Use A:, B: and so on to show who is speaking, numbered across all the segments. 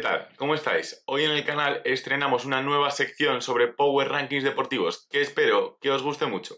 A: ¿Qué tal? ¿Cómo estáis? Hoy en el canal estrenamos una nueva sección sobre Power Rankings deportivos que espero que os guste mucho.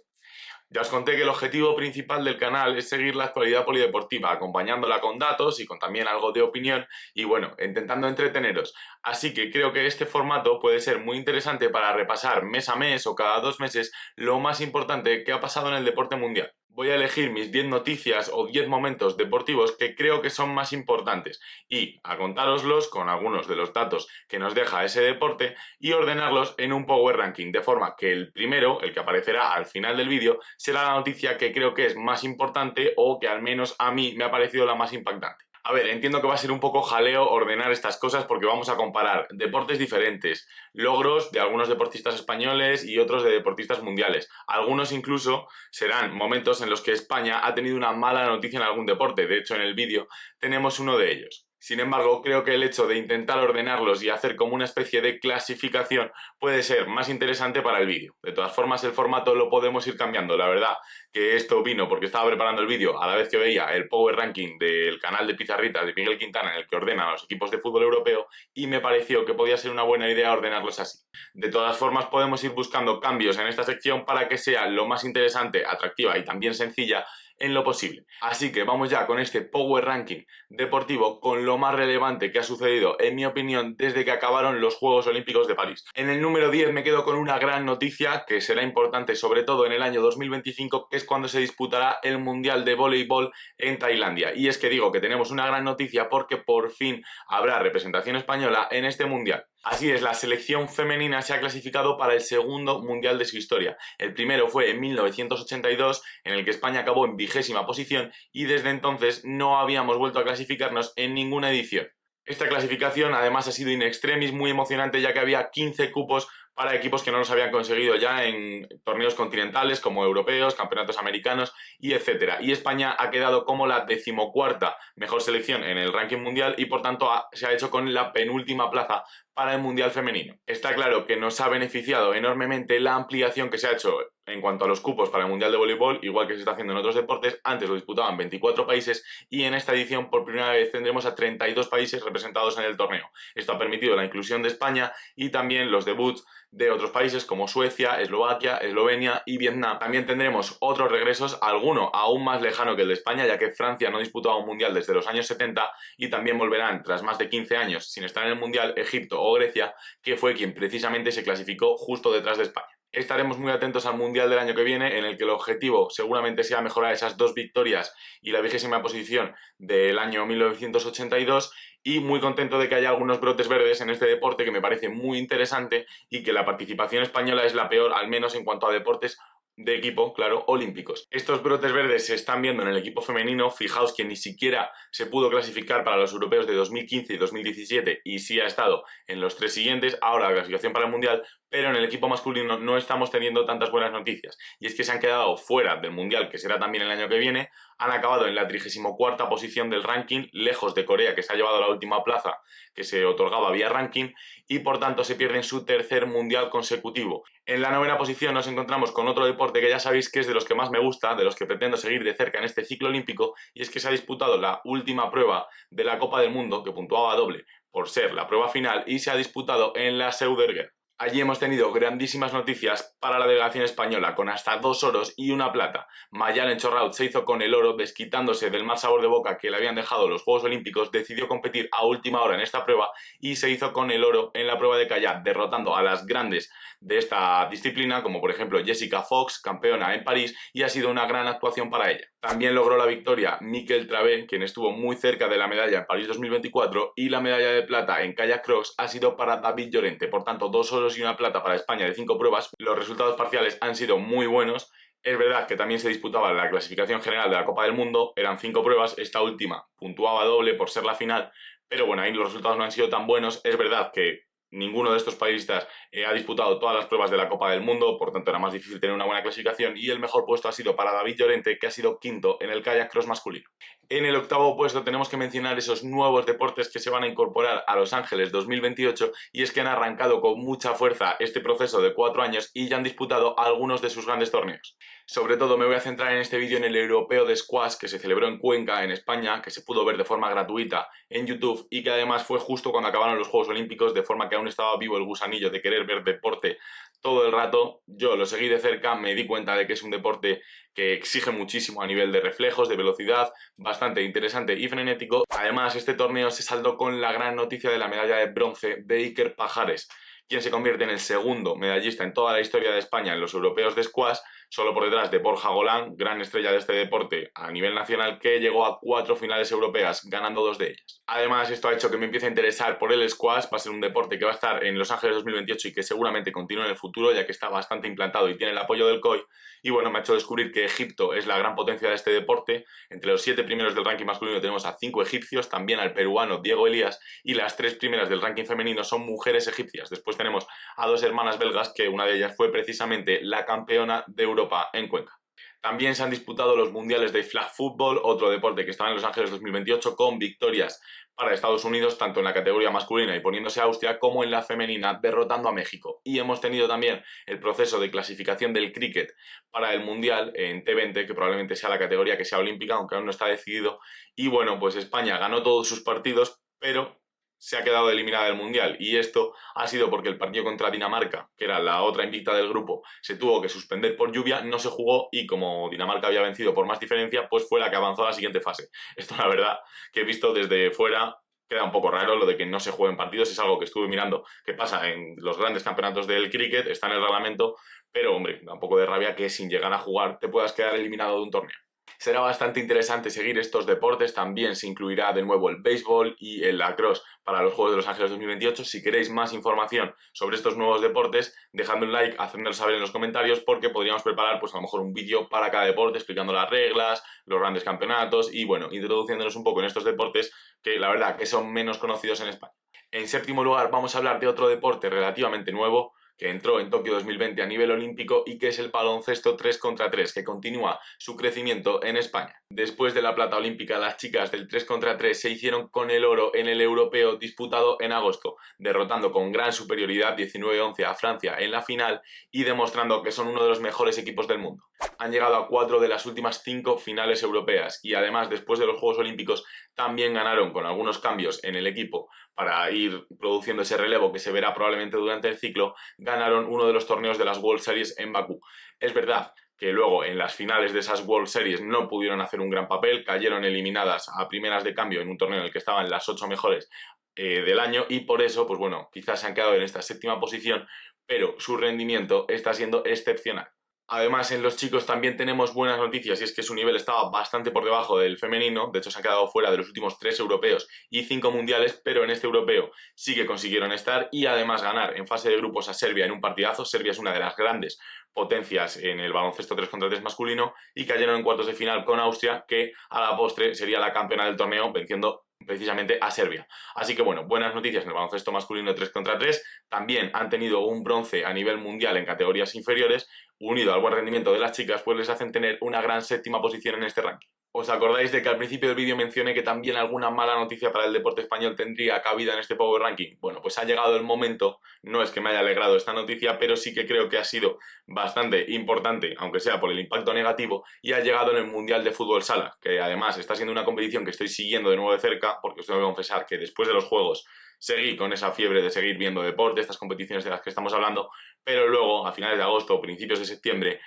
A: Ya os conté que el objetivo principal del canal es seguir la actualidad polideportiva, acompañándola con datos y con también algo de opinión y bueno, intentando entreteneros. Así que creo que este formato puede ser muy interesante para repasar mes a mes o cada 2 meses lo más importante que ha pasado en el deporte mundial. Voy a elegir mis 10 noticias o 10 momentos deportivos que creo que son más importantes y a contároslos con algunos de los datos que nos deja ese deporte y ordenarlos en un Power Ranking, de forma que el primero, el que aparecerá al final del vídeo, será la noticia que creo que es más importante o que al menos a mí me ha parecido la más impactante. A ver, entiendo que va a ser un poco jaleo ordenar estas cosas porque vamos a comparar deportes diferentes, logros de algunos deportistas españoles y otros de deportistas mundiales. Algunos incluso serán momentos en los que España ha tenido una mala noticia en algún deporte. De hecho, en el vídeo tenemos uno de ellos. Sin embargo, creo que el hecho de intentar ordenarlos y hacer como una especie de clasificación puede ser más interesante para el vídeo. De todas formas, el formato lo podemos ir cambiando. La verdad que esto vino porque estaba preparando el vídeo a la vez que veía el Power Ranking del canal de Pizarritas de Miguel Quintana, en el que ordena a los equipos de fútbol europeo, y me pareció que podía ser una buena idea ordenarlos así. De todas formas, podemos ir buscando cambios en esta sección para que sea lo más interesante, atractiva y también sencilla en lo posible. Así que vamos ya con este Power Ranking deportivo con lo más relevante que ha sucedido, en mi opinión, desde que acabaron los Juegos Olímpicos de París. En el número 10 me quedo con una gran noticia que será importante sobre todo en el año 2025, que es cuando se disputará el Mundial de Voleibol en Tailandia. Y es que digo que tenemos una gran noticia porque por fin habrá representación española en este Mundial. Así es, la selección femenina se ha clasificado para el segundo mundial de su historia. El primero fue en 1982, en el que España acabó en 20ª posición y desde entonces no habíamos vuelto a clasificarnos en ninguna edición. Esta clasificación además ha sido in extremis muy emocionante, ya que había 15 cupos para equipos que no los habían conseguido ya en torneos continentales como europeos, campeonatos americanos y etcétera. Y España ha quedado como la 14ª mejor selección en el ranking mundial y por tanto se ha hecho con la penúltima plaza para el mundial femenino. Está claro que nos ha beneficiado enormemente la ampliación que se ha hecho en cuanto a los cupos para el mundial de voleibol, igual que se está haciendo en otros deportes. Antes lo disputaban 24 países y en esta edición por primera vez tendremos a 32 países representados en el torneo. Esto ha permitido la inclusión de España y también los debuts de otros países como Suecia, Eslovaquia, Eslovenia y Vietnam. También tendremos otros regresos, alguno aún más lejano que el de España, ya que Francia no disputaba un mundial desde los años 70 y también volverán tras más de 15 años sin estar en el mundial Egipto o Grecia, que fue quien precisamente se clasificó justo detrás de España. Estaremos muy atentos al Mundial del año que viene, en el que el objetivo seguramente sea mejorar esas 2 victorias y la 20ª posición del año 1982, y muy contento de que haya algunos brotes verdes en este deporte que me parece muy interesante y que la participación española es la peor, al menos en cuanto a deportes de equipo, claro, olímpicos. Estos brotes verdes se están viendo en el equipo femenino. Fijaos que ni siquiera se pudo clasificar para los europeos de 2015 y 2017 y sí ha estado en los 3 siguientes, ahora la clasificación para el mundial, pero en el equipo masculino no estamos teniendo tantas buenas noticias y es que se han quedado fuera del mundial, que será también el año que viene. Han acabado en la 34ª posición del ranking, lejos de Corea, que se ha llevado la última plaza que se otorgaba vía ranking, y por tanto se pierden su tercer mundial consecutivo. En la 9ª posición nos encontramos con otro deporte que ya sabéis que es de los que más me gusta, de los que pretendo seguir de cerca en este ciclo olímpico, y es que se ha disputado la última prueba de la Copa del Mundo, que puntuaba doble por ser la prueba final, y se ha disputado en la Södertörn. Allí hemos tenido grandísimas noticias para la delegación española, con hasta 2 oros y 1 plata. Mayalen Chorraut se hizo con el oro, desquitándose del mal sabor de boca que le habían dejado los Juegos Olímpicos. Decidió competir a última hora en esta prueba y se hizo con el oro en la prueba de kayak, derrotando a las grandes de esta disciplina, como por ejemplo Jessica Fox, campeona en París, y ha sido una gran actuación para ella. También logró la victoria Mikel Travé, quien estuvo muy cerca de la medalla en París 2024, y la medalla de plata en kayak cross ha sido para David Llorente. Por tanto, 2 oros y 1 plata para España de 5 pruebas. Los resultados parciales han sido muy buenos. Es verdad que también se disputaba la clasificación general de la Copa del Mundo, eran 5 pruebas, esta última puntuaba doble por ser la final, pero bueno, ahí los resultados no han sido tan buenos. Es verdad que ninguno de estos países ha disputado todas las pruebas de la Copa del Mundo, por tanto era más difícil tener una buena clasificación, y el mejor puesto ha sido para David Llorente, que ha sido quinto en el kayak cross masculino. En el octavo puesto tenemos que mencionar esos nuevos deportes que se van a incorporar a Los Ángeles 2028, y es que han arrancado con mucha fuerza este proceso de 4 años y ya han disputado algunos de sus grandes torneos. Sobre todo me voy a centrar en este vídeo en el Europeo de Squash que se celebró en Cuenca, en España, que se pudo ver de forma gratuita en YouTube y que además fue justo cuando acabaron los Juegos Olímpicos, de forma que aún estaba vivo el gusanillo de querer ver deporte todo el rato. Yo lo seguí de cerca, me di cuenta de que es un deporte que exige muchísimo a nivel de reflejos, de velocidad, bastante interesante y frenético. Además, este torneo se saldó con la gran noticia de la medalla de bronce de Iker Pajares, quien se convierte en el segundo medallista en toda la historia de España en los europeos de squash, solo por detrás de Borja Golán, gran estrella de este deporte a nivel nacional, que llegó a 4 finales europeas, ganando 2 de ellas. Además, esto ha hecho que me empiece a interesar por el squash. Va a ser un deporte que va a estar en Los Ángeles 2028 y que seguramente continúe en el futuro, ya que está bastante implantado y tiene el apoyo del COI. Y bueno, me ha hecho descubrir que Egipto es la gran potencia de este deporte. Entre los 7 primeros del ranking masculino tenemos a 5 egipcios, también al peruano Diego Elías, y las 3 primeras del ranking femenino son mujeres egipcias. Después tenemos a 2 hermanas belgas, que una de ellas fue precisamente la campeona de Europa en Cuenca. También se han disputado los mundiales de flag football, otro deporte que estaba en Los Ángeles 2028, con victorias para Estados Unidos, tanto en la categoría masculina y poniéndose a Austria, como en la femenina, derrotando a México. Y hemos tenido también el proceso de clasificación del cricket para el mundial en T20, que probablemente sea la categoría que sea olímpica, aunque aún no está decidido. Y bueno, pues España ganó todos sus partidos, pero se ha quedado eliminada del Mundial, y esto ha sido porque el partido contra Dinamarca, que era la otra invicta del grupo, se tuvo que suspender por lluvia, no se jugó, y como Dinamarca había vencido por más diferencia, pues fue la que avanzó a la siguiente fase. Esto, la verdad, que he visto desde fuera, queda un poco raro lo de que no se jueguen partidos. Es algo que estuve mirando que pasa en los grandes campeonatos del cricket, está en el reglamento, pero hombre, da un poco de rabia que sin llegar a jugar te puedas quedar eliminado de un torneo. Será bastante interesante seguir estos deportes. También se incluirá de nuevo el béisbol y el lacrosse para los Juegos de Los Ángeles 2028. Si queréis más información sobre estos nuevos deportes, dejadme un like, hacedmelo saber en los comentarios, porque podríamos preparar pues a lo mejor un vídeo para cada deporte explicando las reglas, los grandes campeonatos y bueno, introduciéndonos un poco en estos deportes que la verdad que son menos conocidos en España. En séptimo lugar vamos a hablar de otro deporte relativamente nuevo que entró en Tokio 2020 a nivel olímpico y que es el baloncesto 3 contra 3, que continúa su crecimiento en España. Después de la plata olímpica, las chicas del 3 contra 3 se hicieron con el oro en el europeo disputado en agosto, derrotando con gran superioridad 19-11 a Francia en la final y demostrando que son uno de los mejores equipos del mundo. Han llegado a 4 de las últimas 5 finales europeas y además, después de los Juegos Olímpicos, también ganaron con algunos cambios en el equipo para ir produciendo ese relevo que se verá probablemente durante el ciclo. Ganaron uno de los torneos de las World Series en Bakú. Es verdad que luego en las finales de esas World Series no pudieron hacer un gran papel, cayeron eliminadas a primeras de cambio en un torneo en el que estaban las 8 mejores del año, y por eso, pues bueno, quizás se han quedado en esta séptima posición, pero su rendimiento está siendo excepcional. Además, en los chicos también tenemos buenas noticias, y es que su nivel estaba bastante por debajo del femenino. De hecho, se han quedado fuera de los últimos 3 europeos y 5 mundiales, pero en este europeo sí que consiguieron estar y además ganar en fase de grupos a Serbia en un partidazo. Serbia es una de las grandes potencias en el baloncesto 3 contra 3 masculino, y cayeron en cuartos de final con Austria, que a la postre sería la campeona del torneo, venciendo precisamente a Serbia. Así que bueno, buenas noticias en el baloncesto masculino 3 contra 3. También han tenido un bronce a nivel mundial en categorías inferiores, unido al buen rendimiento de las chicas, pues les hacen tener una gran séptima posición en este ranking. ¿Os acordáis de que al principio del vídeo mencioné que también alguna mala noticia para el deporte español tendría cabida en este Power Ranking? Bueno, pues ha llegado el momento. No es que me haya alegrado esta noticia, pero sí que creo que ha sido bastante importante, aunque sea por el impacto negativo, y ha llegado en el Mundial de Fútbol Sala, que además está siendo una competición que estoy siguiendo de nuevo de cerca, porque os tengo que confesar que después de los Juegos seguí con esa fiebre de seguir viendo deporte, estas competiciones de las que estamos hablando, pero luego, a finales de agosto o principios de septiembre,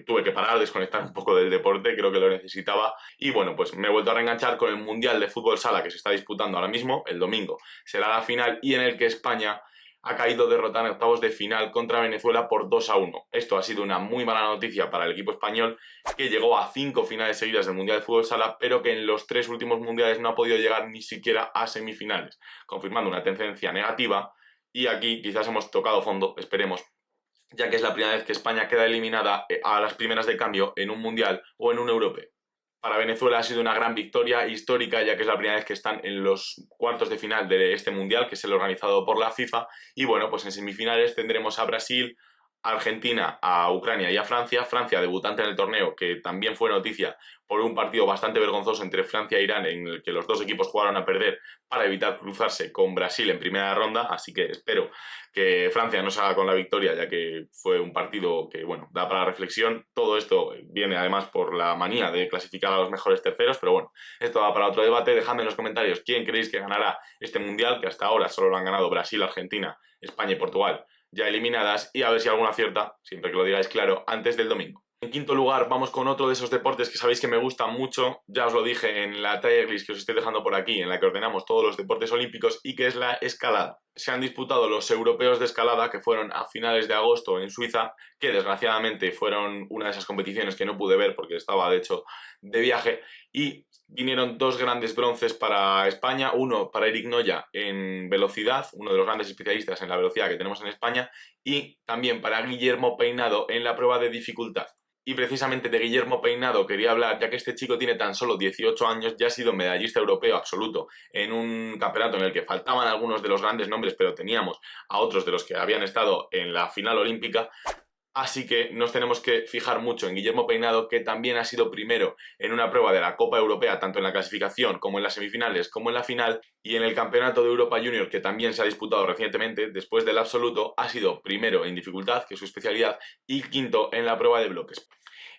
A: tuve que parar, desconectar un poco del deporte, creo que lo necesitaba, y bueno, pues me he vuelto a reenganchar con el Mundial de Fútbol Sala que se está disputando ahora mismo. El domingo será la final, y en el que España ha caído derrotada en octavos de final contra Venezuela por 2-1. Esto ha sido una muy mala noticia para el equipo español, que llegó a 5 finales seguidas del Mundial de Fútbol Sala, pero que en los 3 últimos mundiales no ha podido llegar ni siquiera a semifinales, confirmando una tendencia negativa. Y aquí quizás hemos tocado fondo, esperemos, ya que es la primera vez que España queda eliminada a las primeras de cambio en un mundial o en un europeo. Para Venezuela ha sido una gran victoria histórica, ya que es la primera vez que están en los cuartos de final de este mundial, que es el organizado por la FIFA. Y bueno, pues en semifinales tendremos a Brasil, Argentina a Ucrania y a Francia. Francia, debutante en el torneo, que también fue noticia por un partido bastante vergonzoso entre Francia e Irán, en el que los dos equipos jugaron a perder para evitar cruzarse con Brasil en primera ronda, así que espero que Francia no salga con la victoria, ya que fue un partido que, bueno, da para reflexión. Todo esto viene además por la manía de clasificar a los mejores terceros, pero bueno, esto va para otro debate. Dejadme en los comentarios quién creéis que ganará este Mundial, que hasta ahora solo lo han ganado Brasil, Argentina, España y Portugal, ya eliminadas, y a ver si alguna acierta, siempre que lo digáis claro, antes del domingo. En quinto lugar, vamos con otro de esos deportes que sabéis que me gustan mucho. Ya os lo dije en la tier list que os estoy dejando por aquí, en la que ordenamos todos los deportes olímpicos, y que es la escalada. Se han disputado los europeos de escalada, que fueron a finales de agosto en Suiza, que desgraciadamente fueron una de esas competiciones que no pude ver porque estaba de hecho de viaje, y vinieron dos grandes bronces para España, uno para Eric Noya en velocidad, uno de los grandes especialistas en la velocidad que tenemos en España, y también para Guillermo Peinado en la prueba de dificultad. Y precisamente de Guillermo Peinado quería hablar, ya que este chico tiene tan solo 18 años, ya ha sido medallista europeo absoluto en un campeonato en el que faltaban algunos de los grandes nombres, pero teníamos a otros de los que habían estado en la final olímpica. Así que nos tenemos que fijar mucho en Guillermo Peinado, que también ha sido primero en una prueba de la Copa Europea, tanto en la clasificación como en las semifinales, como en la final, y en el Campeonato de Europa Junior, que también se ha disputado recientemente, después del absoluto, ha sido primero en dificultad, que es su especialidad, y quinto en la prueba de bloques.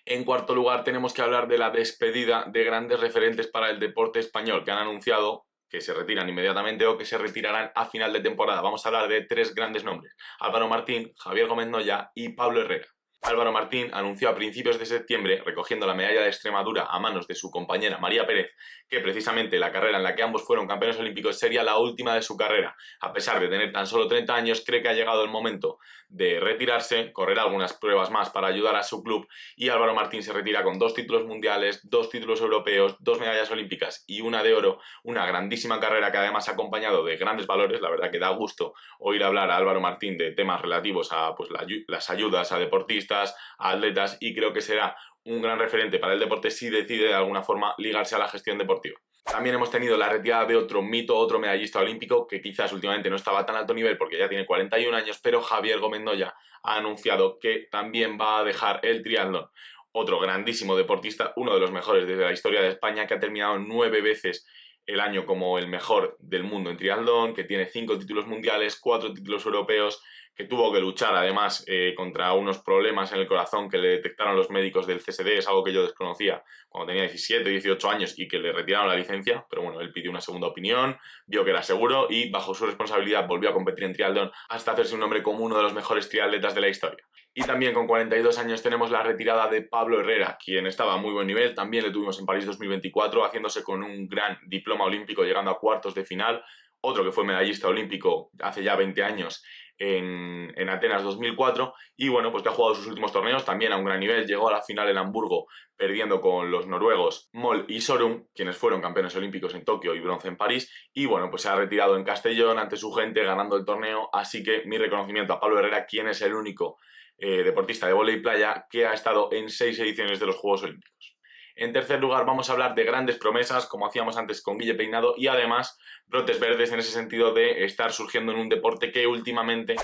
A: En cuarto lugar, tenemos que hablar de la despedida de grandes referentes para el deporte español, que han anunciado que se retiran inmediatamente o que se retirarán a final de temporada. Vamos a hablar de tres grandes nombres: Álvaro Martín, Javier Gómez Noya y Pablo Herrera. Álvaro Martín anunció a principios de septiembre, recogiendo la medalla de Extremadura a manos de su compañera María Pérez, que precisamente la carrera en la que ambos fueron campeones olímpicos sería la última de su carrera. A pesar de tener tan solo 30 años, cree que ha llegado el momento de retirarse, correrá algunas pruebas más para ayudar a su club, y Álvaro Martín se retira con 2 títulos mundiales, 2 títulos europeos, 2 medallas olímpicas y una de oro, una grandísima carrera que además ha acompañado de grandes valores. La verdad que da gusto oír hablar a Álvaro Martín de temas relativos a pues, las ayudas a deportistas, a atletas, y creo que será un gran referente para el deporte si decide de alguna forma ligarse a la gestión deportiva. También hemos tenido la retirada de otro mito, otro medallista olímpico, que quizás últimamente no estaba a tan alto nivel porque ya tiene 41 años, pero Javier Gómez Noya ha anunciado que también va a dejar el triatlón. Otro grandísimo deportista, uno de los mejores de la historia de España, que ha terminado 9 veces el año como el mejor del mundo en triatlón, que tiene 5 títulos mundiales, 4 títulos europeos, que tuvo que luchar además contra unos problemas en el corazón que le detectaron los médicos del CSD, es algo que yo desconocía cuando tenía 17, 18 años, y que le retiraron la licencia, pero bueno, él pidió una segunda opinión, vio que era seguro y bajo su responsabilidad volvió a competir en triatlón hasta hacerse un nombre como uno de los mejores triatletas de la historia. Y también con 42 años tenemos la retirada de Pablo Herrera, quien estaba a muy buen nivel, también le tuvimos en París 2024, haciéndose con un gran diploma olímpico, llegando a cuartos de final. Otro que fue medallista olímpico hace ya 20 años en Atenas 2004, y bueno, pues que ha jugado sus últimos torneos también a un gran nivel. Llegó a la final en Hamburgo perdiendo con los noruegos Moll y Sorum, quienes fueron campeones olímpicos en Tokio y bronce en París, y bueno, pues se ha retirado en Castellón ante su gente ganando el torneo. Así que mi reconocimiento a Pablo Herrera, quien es el único deportista de vóley playa que ha estado en 6 ediciones de los Juegos Olímpicos. En tercer lugar, vamos a hablar de grandes promesas, como hacíamos antes con Guille Peinado, y además brotes verdes en ese sentido de estar surgiendo en un deporte que últimamente,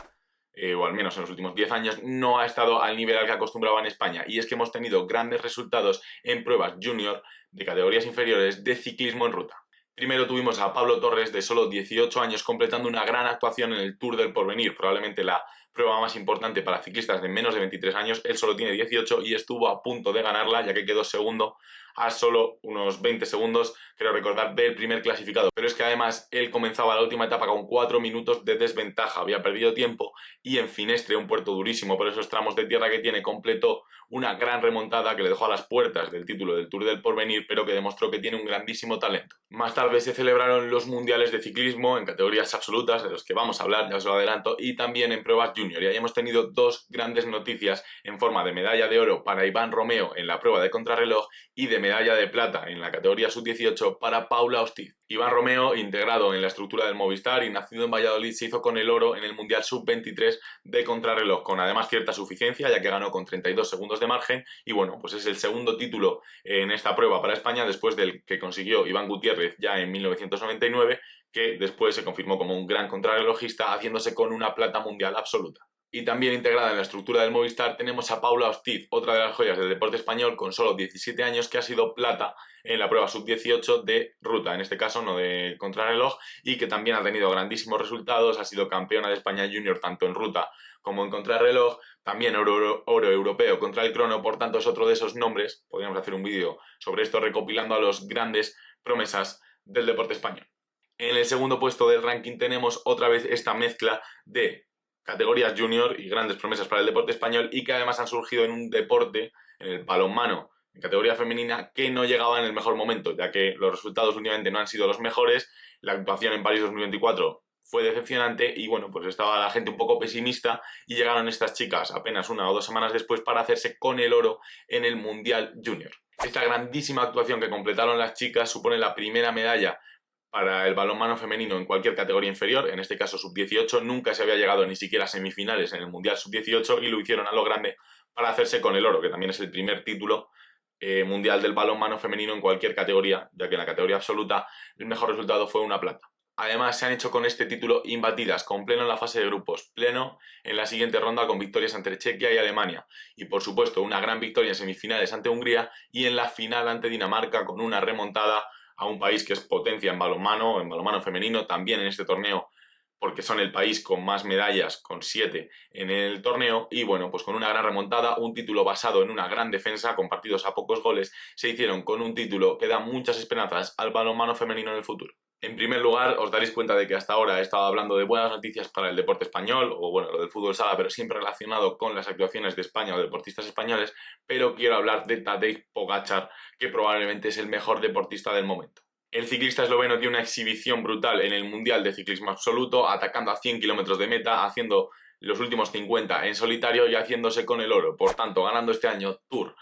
A: o al menos en los últimos 10 años, no ha estado al nivel al que acostumbraba en España. Y es que hemos tenido grandes resultados en pruebas junior de categorías inferiores de ciclismo en ruta. Primero tuvimos a Pablo Torres, de solo 18 años, completando una gran actuación en el Tour del Porvenir, probablemente la prueba más importante para ciclistas de menos de 23 años. Él solo tiene 18 y estuvo a punto de ganarla, ya que quedó segundo a solo unos 20 segundos, creo recordar, del primer clasificado. Pero es que además él comenzaba la última etapa con 4 minutos de desventaja, había perdido tiempo, y en Finestre, un puerto durísimo por esos tramos de tierra que tiene, completó una gran remontada que le dejó a las puertas del título del Tour del Porvenir, pero que demostró que tiene un grandísimo talento. Más tarde se celebraron los mundiales de ciclismo en categorías absolutas, de los que vamos a hablar, ya os lo adelanto, y también en pruebas junior. Y ahí hemos tenido 2 grandes noticias en forma de medalla de oro para Iván Romeo en la prueba de contrarreloj y de medalla de plata en la categoría sub-18 para Paula Hostiz. Iván Romeo, integrado en la estructura del Movistar y nacido en Valladolid, se hizo con el oro en el Mundial Sub-23 de contrarreloj, con además cierta suficiencia, ya que ganó con 32 segundos de margen, y bueno, pues es el segundo título en esta prueba para España, después del que consiguió Iván Gutiérrez ya en 1999, que después se confirmó como un gran contrarrelojista, haciéndose con una plata mundial absoluta. Y también integrada en la estructura del Movistar tenemos a Paula Ortiz, otra de las joyas del deporte español, con solo 17 años, que ha sido plata en la prueba sub-18 de ruta, en este caso no de contrarreloj, y que también ha tenido grandísimos resultados, ha sido campeona de España junior tanto en ruta como en contrarreloj, también oro europeo contra el crono, por tanto es otro de esos nombres, podríamos hacer un vídeo sobre esto recopilando a los grandes promesas del deporte español. En el segundo puesto del ranking tenemos otra vez esta mezcla de categorías junior y grandes promesas para el deporte español y que además han surgido en un deporte, en el balonmano, en categoría femenina, que no llegaba en el mejor momento, ya que los resultados últimamente no han sido los mejores, la actuación en París 2024 fue decepcionante y bueno, pues estaba la gente un poco pesimista y llegaron estas chicas apenas 1 o 2 semanas después para hacerse con el oro en el Mundial Junior. Esta grandísima actuación que completaron las chicas supone la primera medalla para el balonmano femenino en cualquier categoría inferior, en este caso sub-18, nunca se había llegado ni siquiera a semifinales en el Mundial sub-18 y lo hicieron a lo grande para hacerse con el oro, que también es el primer título mundial del balonmano femenino en cualquier categoría, ya que en la categoría absoluta el mejor resultado fue una plata. Además, se han hecho con este título imbatidas, con pleno en la fase de grupos, pleno en la siguiente ronda con victorias ante Chequia y Alemania, y por supuesto una gran victoria en semifinales ante Hungría y en la final ante Dinamarca con una remontada a un país que es potencia en balonmano femenino, también en este torneo, porque son el país con más medallas, con 7 en el torneo, y bueno, pues con una gran remontada, un título basado en una gran defensa, con partidos a pocos goles, se hicieron con un título que da muchas esperanzas al balonmano femenino en el futuro. En primer lugar, os daréis cuenta de que hasta ahora he estado hablando de buenas noticias para el deporte español, o bueno, lo del fútbol sala, pero siempre relacionado con las actuaciones de España o de deportistas españoles, pero quiero hablar de Tadej Pogačar, que probablemente es el mejor deportista del momento. El ciclista esloveno dio una exhibición brutal en el Mundial de Ciclismo Absoluto, atacando a 100 kilómetros de meta, haciendo los últimos 50 en solitario y haciéndose con el oro. Por tanto, ganando este año Tour,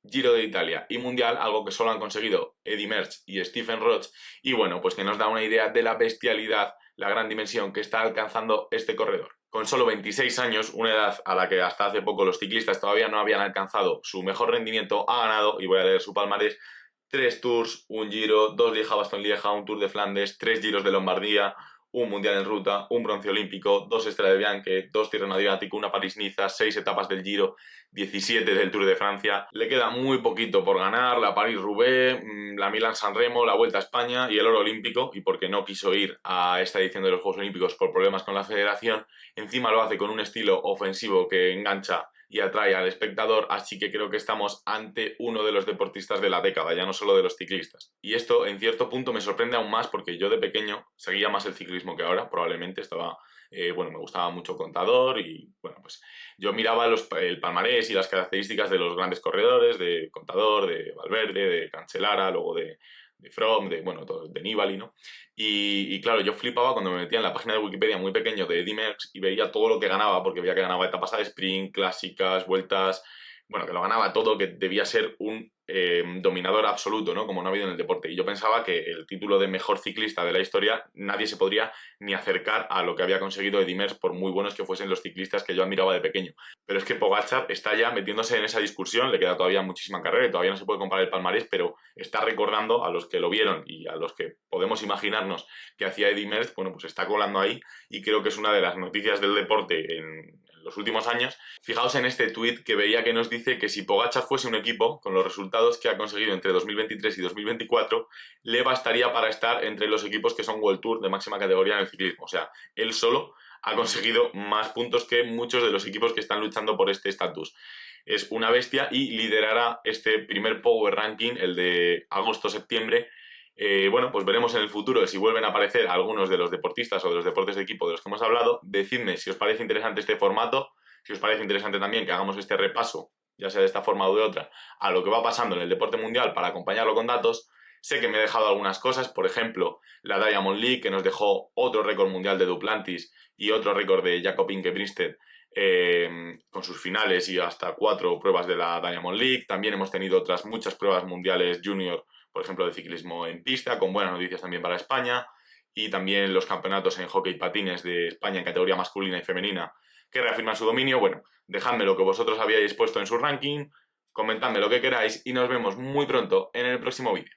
A: Giro de Italia y Mundial, algo que solo han conseguido Eddy Merckx y Stefan Roche, y bueno, pues que nos da una idea de la bestialidad, la gran dimensión que está alcanzando este corredor. Con solo 26 años, una edad a la que hasta hace poco los ciclistas todavía no habían alcanzado su mejor rendimiento, ha ganado, y voy a leer su palmarés, 3 Tours, un Giro, 2 Lieja-Bastogne-Lieja, un Tour de Flandes, 3 Giros de Lombardía, un Mundial en ruta, un bronce olímpico, 2 Estrade Bianche, 2 Tirreno Adriático, una París-Niza, 6 etapas del Giro, 17 del Tour de Francia. Le queda muy poquito por ganar, la París-Roubaix, la Milán-San Remo, la Vuelta a España y el oro olímpico, y porque no quiso ir a esta edición de los Juegos Olímpicos por problemas con la federación, encima lo hace con un estilo ofensivo que engancha y atrae al espectador, así que creo que estamos ante uno de los deportistas de la década, ya no solo de los ciclistas. Y esto en cierto punto me sorprende aún más porque yo de pequeño seguía más el ciclismo que ahora, probablemente estaba, me gustaba mucho Contador y bueno, pues yo miraba el palmarés y las características de los grandes corredores, de Contador, de Valverde, de Cancellara, luego de Froome, de Nibali, ¿no? Y claro, yo flipaba cuando me metía en la página de Wikipedia muy pequeño de Eddy Merckx y veía todo lo que ganaba, porque veía que ganaba etapas de sprint, clásicas, vueltas, bueno, que lo ganaba todo, que debía ser un dominador absoluto, ¿no? Como no ha habido en el deporte. Y yo pensaba que el título de mejor ciclista de la historia nadie se podría ni acercar a lo que había conseguido Eddy Merckx, por muy buenos que fuesen los ciclistas que yo admiraba de pequeño. Pero es que Pogačar está ya metiéndose en esa discusión, le queda todavía muchísima carrera y todavía no se puede comparar el palmarés, pero está recordando a los que lo vieron y a los que podemos imaginarnos que hacía Eddy Merckx, bueno, pues está colando ahí y creo que es una de las noticias del deporte en los últimos años. Fijaos en este tuit que veía que nos dice que si Pogačar fuese un equipo, con los resultados que ha conseguido entre 2023 y 2024, le bastaría para estar entre los equipos que son World Tour de máxima categoría en el ciclismo. O sea, él solo ha conseguido más puntos que muchos de los equipos que están luchando por este estatus. Es una bestia y liderará este primer Power Ranking, el de agosto-septiembre. Bueno, pues veremos en el futuro si vuelven a aparecer algunos de los deportistas o de los deportes de equipo de los que hemos hablado. Decidme si os parece interesante este formato, si os parece interesante también que hagamos este repaso, ya sea de esta forma o de otra, a lo que va pasando en el deporte mundial para acompañarlo con datos. Sé que me he dejado algunas cosas, por ejemplo, la Diamond League, que nos dejó otro récord mundial de Duplantis y otro récord de Jakob Ingebrigtsen con sus finales y hasta 4 pruebas de la Diamond League. También hemos tenido otras muchas pruebas mundiales junior, por ejemplo, de ciclismo en pista, con buenas noticias también para España, y también los campeonatos en hockey patines de España en categoría masculina y femenina, que reafirman su dominio. Bueno, dejadme lo que vosotros habíais puesto en su ranking, comentadme lo que queráis y nos vemos muy pronto en el próximo vídeo.